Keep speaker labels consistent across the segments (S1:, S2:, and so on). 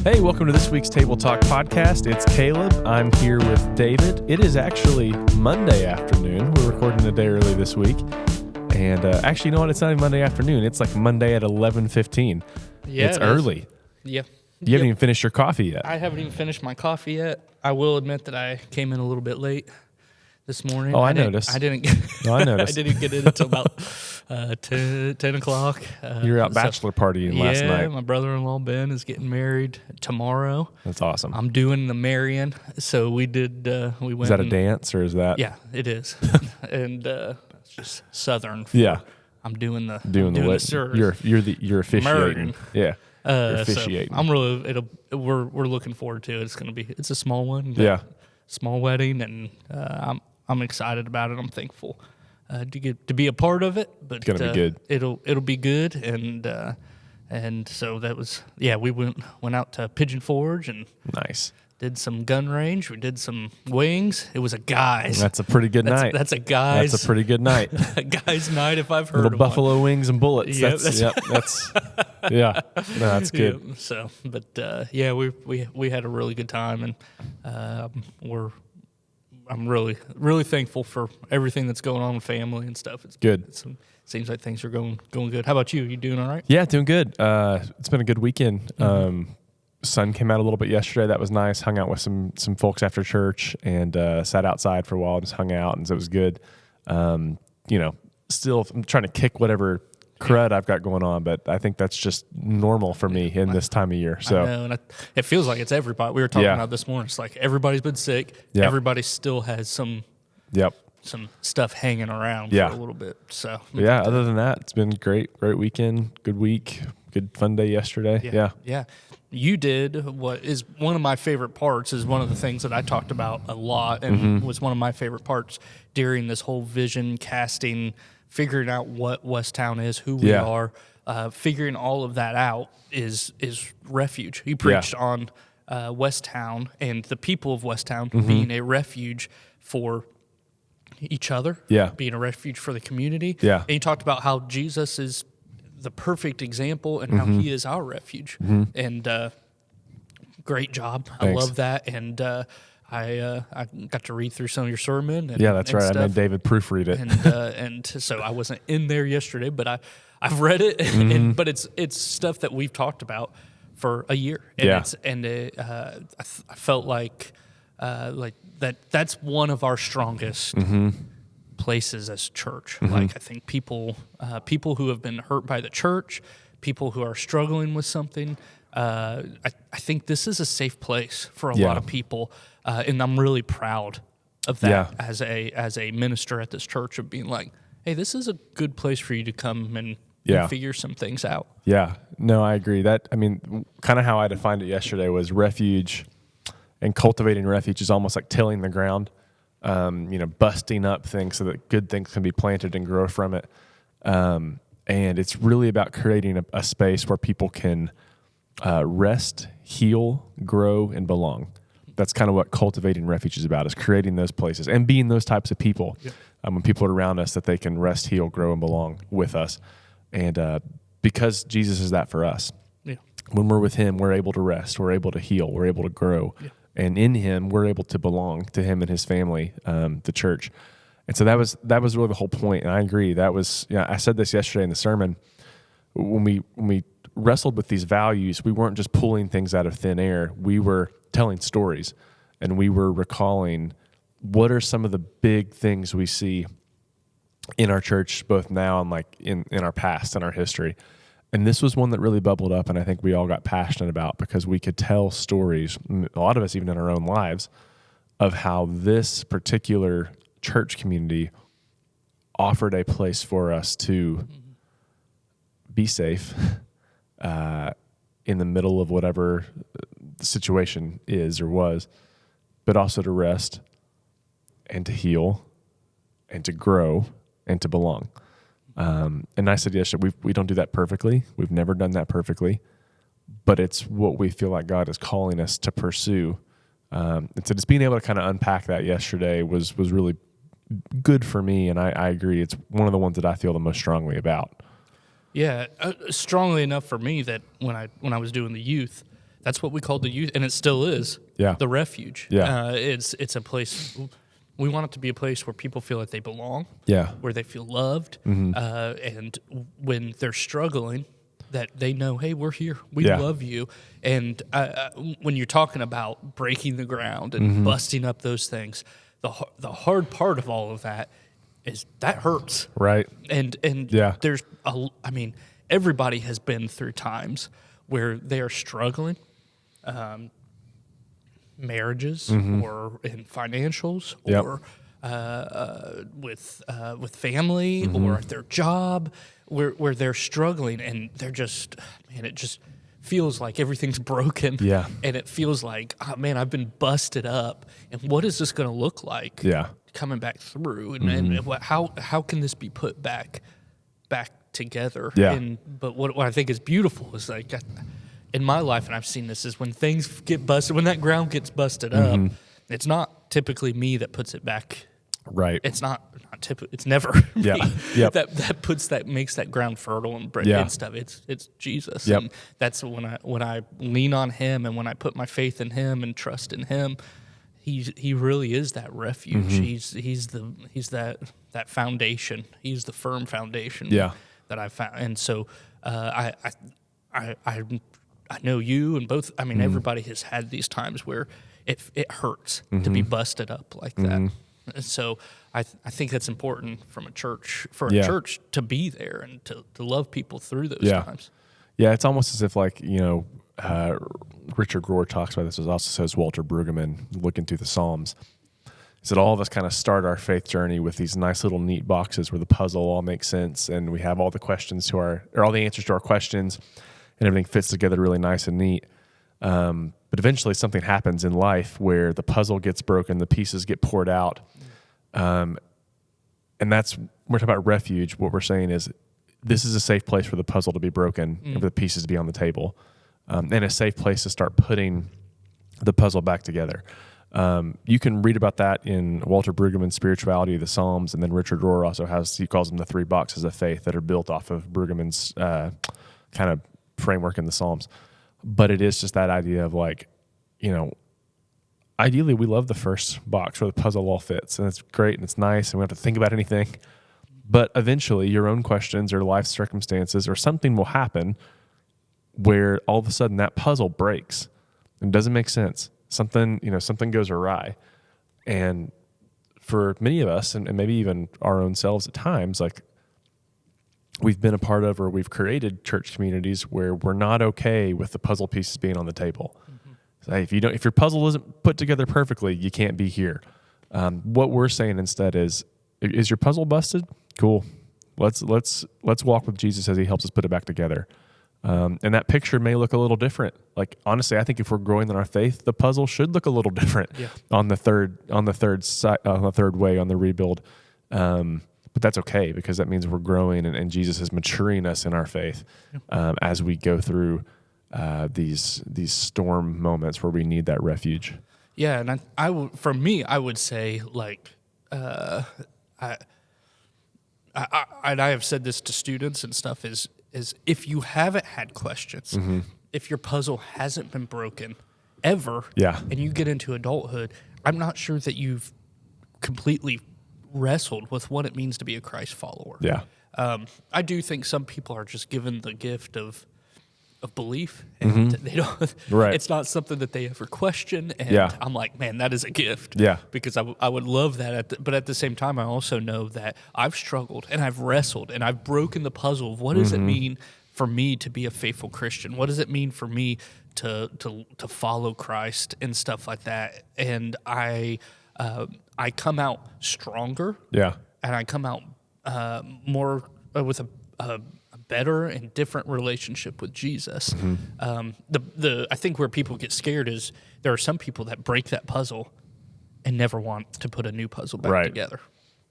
S1: Hey, welcome to this week's Table Talk podcast. It's Caleb. I'm here with David. It is actually Monday afternoon. We're recording a day early this week. And actually, you know what? It's not even Monday afternoon. It's like Monday at 11:15.
S2: Yeah,
S1: it's early.
S2: Yeah.
S1: You haven't even finished your coffee yet.
S2: I haven't even finished my coffee yet. I will admit that I came in a little bit late this morning.
S1: Oh, I noticed.
S2: I didn't
S1: I
S2: get in until about 10 o'clock.
S1: You were out bachelor partying last night.
S2: Yeah, my brother-in-law Ben is getting married tomorrow.
S1: That's awesome.
S2: I'm doing the marrying, so we did. We went.
S1: Is that a dance or is that?
S2: Yeah, it is, and it's just Southern.
S1: Yeah.
S2: I'm doing the
S1: You're officiating.
S2: Murdering.
S1: Yeah. You're officiating.
S2: So I'm really. We're looking forward to it. It's a small one.
S1: Yeah.
S2: Small wedding, and I'm excited about it. I'm thankful to get to be a part of it. But
S1: It's gonna be good.
S2: It'll be good, and so that was we went out to Pigeon Forge and
S1: Nice.
S2: did some gun range. We did some wings. It was a guy's.
S1: That's a pretty good night.
S2: That's a guy's.
S1: That's a pretty good night.
S2: a guy's night if I've heard
S1: Little
S2: of
S1: buffalo wings and bullets.
S2: Yep,
S1: That's yeah. No, that's good.
S2: Yeah, so, but we had a really good time, and I'm really thankful for everything that's going on with family and stuff. It's
S1: good.
S2: It seems like things are going good. How about you? You doing all right?
S1: Yeah, doing good. It's been a good weekend. Sun came out a little bit yesterday. That was nice. Hung out with some folks after church and sat outside for a while and just hung out, and so it was good. Still I'm trying to kick whatever crud I've got going on, but I think that's just normal for me in this time of year. So
S2: I know, and it feels like it's everybody. We were talking about this morning. It's like everybody's been sick.
S1: Yep.
S2: Everybody still has some stuff hanging around for a little bit. So
S1: other than that, it's been great weekend, good week, good fun day yesterday.
S2: Yeah. You did what is one of my favorite parts, is one of the things that I talked about a lot, and was one of my favorite parts during this whole vision casting, figuring out what West Towne is, who we are, figuring all of that out is refuge. He preached on West Towne and the people of West Towne being a refuge for each other, being a refuge for the community.
S1: Yeah.
S2: And he talked about how Jesus is the perfect example and how he is our refuge. And great job.
S1: Thanks.
S2: I love that. And I got to read through some of your sermon. And,
S1: that's right.
S2: Stuff.
S1: I made David proofread it.
S2: And so I wasn't in there yesterday, but I've read it. But it's stuff that we've talked about for a year. And I felt like that's one of our strongest places as church. Like, I think people who have been hurt by the church, people who are struggling with something, I think this is a safe place for a lot of people, and I'm really proud of that as a minister at this church, of being like, hey, this is a good place for you to come and figure some things out. Yeah,
S1: no, I agree. Kind of how I defined it yesterday was refuge, and cultivating refuge is almost like tilling the ground. Busting up things so that good things can be planted and grow from it. And it's really about creating a space where people can rest, heal, grow, and belong. That's kind of what cultivating refuge is about, is creating those places and being those types of people. When people are around us, that they can rest, heal, grow, and belong with us. And because Jesus is that for us. Yeah. When we're with him, we're able to rest, we're able to heal, we're able to grow. Yeah. And in him, we're able to belong to him and his family, the church. And so that was really the whole point. And I agree. That was, I said this yesterday in the sermon. When we wrestled with these values, we weren't just pulling things out of thin air. We were telling stories, and we were recalling what are some of the big things we see in our church, both now and like in our past and our history. And this was one that really bubbled up, and I think we all got passionate about, because we could tell stories, a lot of us even in our own lives, of how this particular church community offered a place for us to be safe in the middle of whatever the situation is or was, but also to rest and to heal and to grow and to belong. And I said yesterday, we don't do that perfectly. We've never done that perfectly, but it's what we feel like God is calling us to pursue. And so just being able to kind of unpack that yesterday was really good for me, and I agree. It's one of the ones that I feel the most strongly about.
S2: Yeah, strongly enough for me that when I was doing the youth, that's what we called the youth, and it still is.
S1: Yeah.
S2: The refuge.
S1: Yeah.
S2: It's a place. We want it to be a place where people feel like they belong.
S1: Yeah.
S2: Where they feel loved, and when they're struggling, that they know, hey, we're here. We love you. And when you're talking about breaking the ground and busting up those things, the hard part of all of that is that hurts.
S1: Right.
S2: And there's everybody has been through times where they are struggling, marriages or in financials or with family or at their job where they're struggling and they're just, man, it just feels like everything's broken.
S1: Yeah.
S2: And it feels like, oh, man, I've been busted up. And what is this going to look like coming back through? And how can this be put back together?
S1: Yeah.
S2: But what I think is beautiful is like in my life, and I've seen this, is when things get busted, when that ground gets busted up, it's not typically me that puts it back.
S1: Right.
S2: It's not typically. It's never me that makes that ground fertile and stuff. It's Jesus.
S1: Yep.
S2: And that's when I lean on Him and when I put my faith in Him and trust in Him. He really is that refuge. He's that foundation. He's the firm foundation. That I found. And so I know you and both. I mean, everybody has had these times where it hurts to be busted up like that. And so I think that's important from a church church to be there and to love people through those times.
S1: Yeah, it's almost as if like, Richard Rohr talks about this, as also says Walter Brueggemann, looking through the Psalms, is that all of us kind of start our faith journey with these nice little neat boxes where the puzzle all makes sense and we have all the questions all the answers to our questions and everything fits together really nice and neat. But eventually something happens in life where the puzzle gets broken, the pieces get poured out. And that's, we're talking about refuge. What we're saying is this is a safe place for the puzzle to be broken and for the pieces to be on the table. And a safe place to start putting the puzzle back together. You can read about that in Walter Brueggemann's Spirituality of the Psalms, and then Richard Rohr also he calls them the 3 boxes of faith that are built off of Brueggemann's kind of framework in the Psalms. But it is just that idea of like, ideally we love the first box where the puzzle all fits, and it's great and it's nice and we don't have to think about anything. But eventually your own questions or life circumstances or something will happen where all of a sudden that puzzle breaks and doesn't make sense. Something goes awry. And for many of us, and maybe even our own selves at times, like we've been a part of or we've created church communities where we're not okay with the puzzle pieces being on the table. So, hey, if your puzzle isn't put together perfectly, you can't be here. What we're saying instead is your puzzle busted? Cool. Let's walk with Jesus as He helps us put it back together. And that picture may look a little different. Like honestly, I think if we're growing in our faith, the puzzle should look a little different on the third way on the rebuild. But that's okay because that means we're growing and Jesus is maturing us in our faith as we go through these storm moments where we need that refuge.
S2: Yeah, and for me, I would say like I have said this to students and stuff is if you haven't had questions, if your puzzle hasn't been broken ever, and you get into adulthood, I'm not sure that you've completely wrestled with what it means to be a Christ follower.
S1: Yeah.
S2: I do think some people are just given the gift of belief, and they don't.
S1: Right.
S2: It's not something that they ever question, and I'm like, man, that is a gift.
S1: Yeah.
S2: Because I would love that, but at the same time, I also know that I've struggled and I've wrestled and I've broken the puzzle of what does it mean for me to be a faithful Christian? What does it mean for me to follow Christ and stuff like that? And I come out stronger. Yeah. And I come out more with a better and different relationship with Jesus. I think where people get scared is there are some people that break that puzzle and never want to put a new puzzle back together.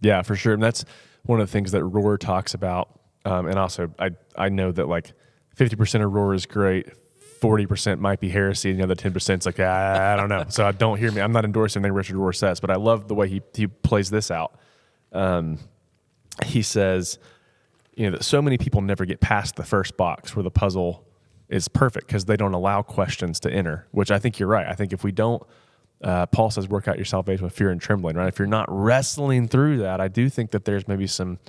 S1: Yeah, for sure. And that's one of the things that Rohr talks about. And also, I know that like 50% of Rohr is great, 40% might be heresy, and the other 10% is like, I don't know. So don't hear me. I'm not endorsing anything Richard Rohr says, but I love the way he plays this out. He says, that so many people never get past the first box where the puzzle is perfect because they don't allow questions to enter, which I think you're right. I think if we don't, Paul says, work out your salvation with fear and trembling, right? If you're not wrestling through that, I do think that there's maybe some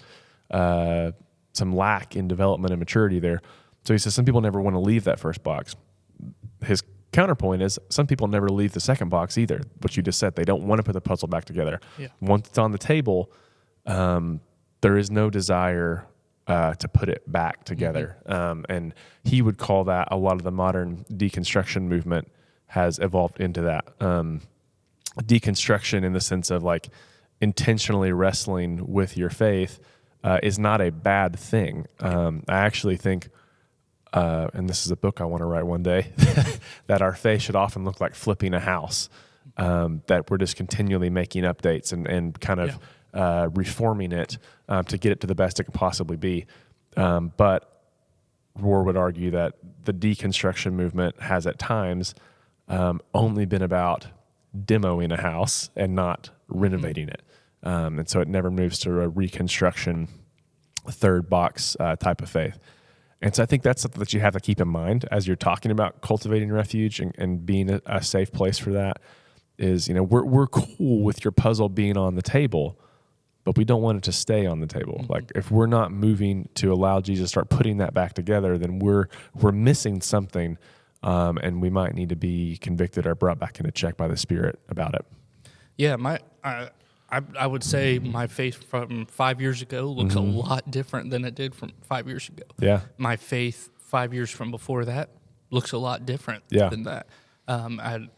S1: lack in development and maturity there. So he says some people never want to leave that first box. His counterpoint is some people never leave the second box either, what you just said. They don't want to put the puzzle back together.
S2: Yeah.
S1: Once it's on the table, there is no desire to put it back together. And he would call that, a lot of the modern deconstruction movement has evolved into that. Deconstruction in the sense of like intentionally wrestling with your faith is not a bad thing. I actually think, and this is a book I want to write one day, that our faith should often look like flipping a house, that we're just continually making updates and kind of reforming it to get it to the best it can possibly be. But Rohr would argue that the deconstruction movement has at times only been about demoing a house and not renovating it. And so it never moves to a reconstruction, third box type of faith. And so I think that's something that you have to keep in mind as you're talking about cultivating refuge and being a safe place for that is, we're cool with your puzzle being on the table, but we don't want it to stay on the table. Mm-hmm. Like if we're not moving to allow Jesus to start putting that back together, then we're missing something, and we might need to be convicted or brought back into check by the Spirit about it.
S2: Yeah, I would say my faith from 5 years ago looks a lot different than it did from 5 years ago.
S1: Yeah.
S2: My faith 5 years from before that looks a lot different than that. I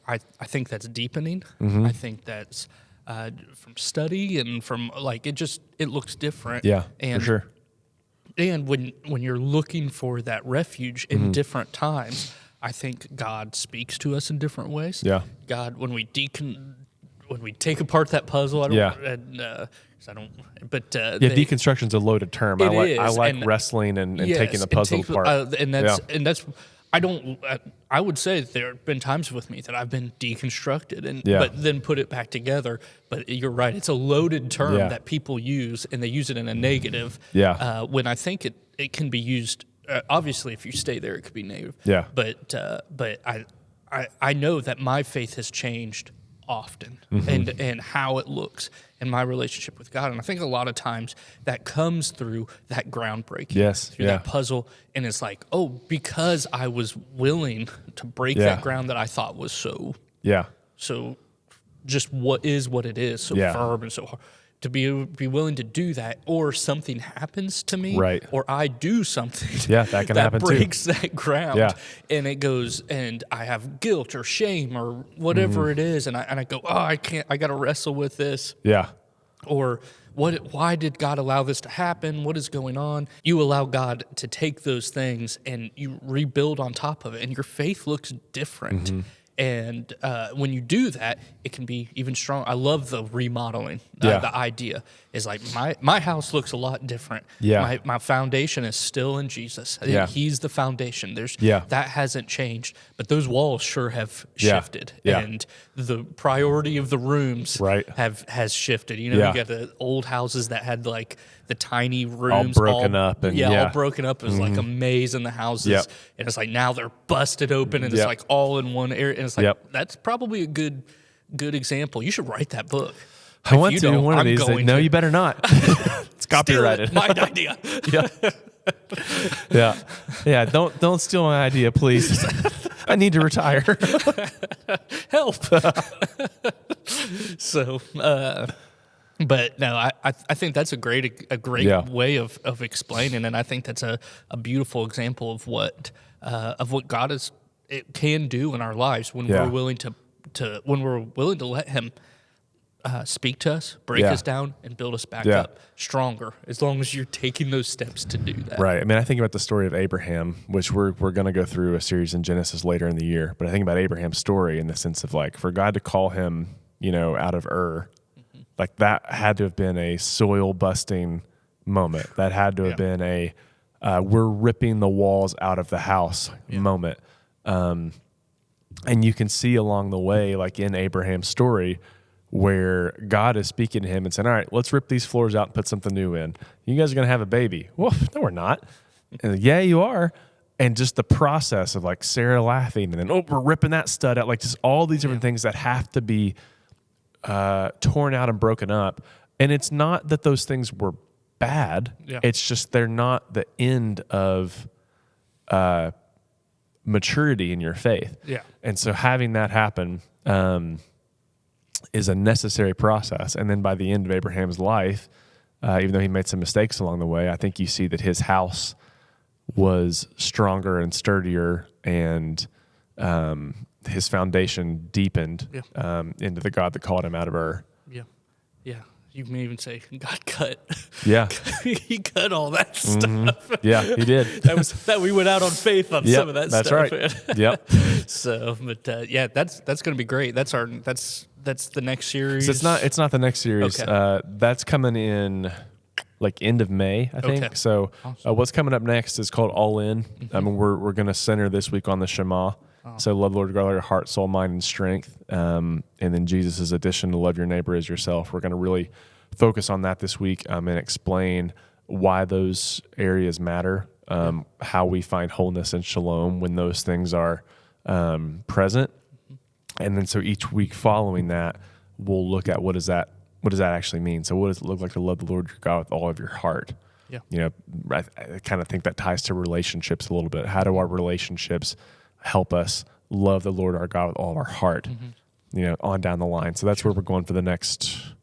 S2: think that's deepening. I think that's from study and from it looks different.
S1: Yeah,
S2: and,
S1: for sure.
S2: And when you're looking for that refuge in different times, I think God speaks to us in different ways.
S1: Yeah.
S2: God, when we take apart that puzzle,
S1: deconstruction's a loaded term. I like wrestling and taking the puzzle apart.
S2: I would say there have been times with me that I've been deconstructed but then put it back together. But you're right; it's a loaded term that people use, and they use it in a negative. When I think it can be used. Obviously, if you stay there, it could be negative.
S1: Yeah.
S2: But I know that my faith has changed often, and how it looks in my relationship with God. And I think a lot of times that comes through that groundbreaking, through that puzzle. And it's like, because I was willing to break that ground that I thought was so just what it is, so firm and so hard. To be willing to do that, or something happens to me, or I do something
S1: that can happen
S2: breaks
S1: too.
S2: that ground, and it goes, and I have guilt or shame or whatever it is, and I go, I can't, I got to wrestle with this, or why did God allow this to happen? What is going on? You allow God to take those things and you rebuild on top of it, and your faith looks different. And when you do that, it can be even stronger. I love the remodeling. The idea is like my house looks a lot different. My foundation is still in Jesus. He's the foundation. That hasn't changed, but those walls sure have shifted, and the priority of the rooms has shifted. You got the old houses that had like the tiny rooms
S1: all broken up.
S2: All broken up. It was like a maze in the houses. And it's like now they're busted open and it's like all in one area. And it's like, that's probably a good example. You should write that book.
S1: I want to one of these. No, you better not. It's copyrighted.
S2: My idea.
S1: Don't steal my idea, please. I need to retire.
S2: Help. So, but no, I think that's a great way of explaining, and I think that's a beautiful example of what God can do in our lives when we're willing to let Him speak to us, break us down, and build us back up stronger. As long as you're taking those steps to do that,
S1: right? I mean, I think about the story of Abraham, which we're going to go through a series in Genesis later in the year. But I think about Abraham's story in the sense of like for God to call him, out of Ur. Like that had to have been a soil busting moment. That had to have been a we're ripping the walls out of the house moment. And you can see along the way, like in Abraham's story, where God is speaking to him and saying, all right, let's rip these floors out and put something new in. You guys are going to have a baby. Well, no, we're not. And, yeah, you are. and just the process of like Sarah laughing, and then we're ripping that stud out, like just all these different things that have to be torn out and broken up. And it's not that those things were bad.
S2: Yeah.
S1: It's just they're not the end of maturity in your faith.
S2: Yeah.
S1: And so having that happen is a necessary process. And then by the end of Abraham's life, even though he made some mistakes along the way, I think you see that his house was stronger and sturdier, and his foundation deepened into the God that called him out of Ur.
S2: Yeah. Yeah. You can even say God cut.
S1: Yeah.
S2: He cut all that stuff.
S1: Yeah, he did.
S2: that we went out on faith on some of that
S1: that's
S2: stuff.
S1: That's right. Yep.
S2: So, but that's going to be great. That's the next series.
S1: So it's not the next series.
S2: Okay.
S1: That's coming in like end of May, I think.
S2: Okay.
S1: So
S2: Awesome.
S1: what's coming up next is called All In. I mean, we're going to center this week on the Shema. So love the Lord God, all your heart, soul, mind, and strength. And then Jesus' addition to love your neighbor as yourself. We're going to really focus on that this week and explain why those areas matter, how we find wholeness and shalom when those things are present. And then so each week following that, we'll look at what does that actually mean? So what does it look like to love the Lord your God with all of your heart?
S2: Yeah.
S1: You know, I kind of think that ties to relationships a little bit. How do our relationships help us love the Lord our God with all of our heart, on down the line? So that's where we're going for the next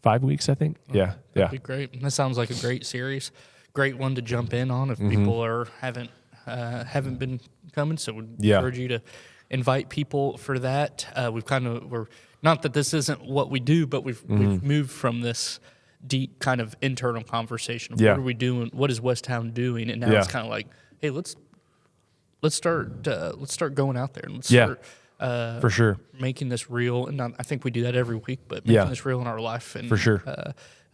S1: 5 weeks, I think. Yeah.
S2: That'd be great. That sounds like a great series. Great one to jump in on if people haven't been coming. So we'd encourage you to invite people for that. We're not that this isn't what we do, but we've moved from this deep kind of internal conversation of what are we doing, what is West Towne doing, and now it's kind of like, hey, let's start going out there and let's start
S1: for sure
S2: making this real. And I think we do that every week, but making this real in our life. And
S1: for sure,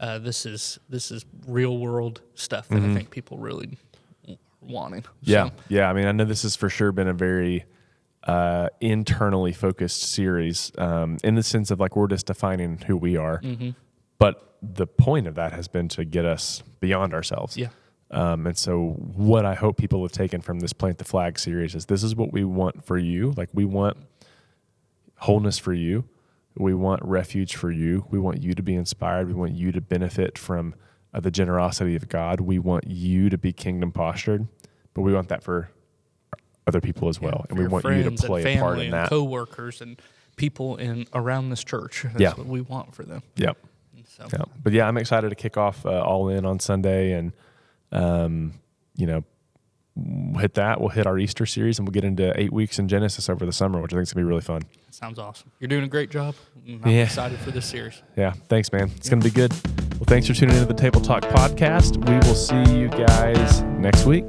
S2: this is real world stuff that I think people really wanting.
S1: Yeah, I mean, I know this has for sure been a very internally focused series in the sense of like we're just defining who we are, but the point of that has been to get us beyond ourselves.
S2: Yeah.
S1: And so what I hope people have taken from this Plant the Flag series is this is what we want for you. Like we want wholeness for you. We want refuge for you. We want you to be inspired. We want you to benefit from the generosity of God. We want you to be kingdom postured, but we want that for other people as well. And we want you to play a part in that.
S2: Co-workers and people around this church. That's what we want for them.
S1: Yep.
S2: So.
S1: Yeah. But I'm excited to kick off All In on Sunday and, hit that. We'll hit our Easter series and we'll get into 8 weeks in Genesis over the summer, which I think is going to be really fun.
S2: That sounds awesome. You're doing a great job. I'm excited for this series.
S1: Yeah. Thanks, man. It's going to be good. Well, thanks for tuning into the Table Talk podcast. We will see you guys next week.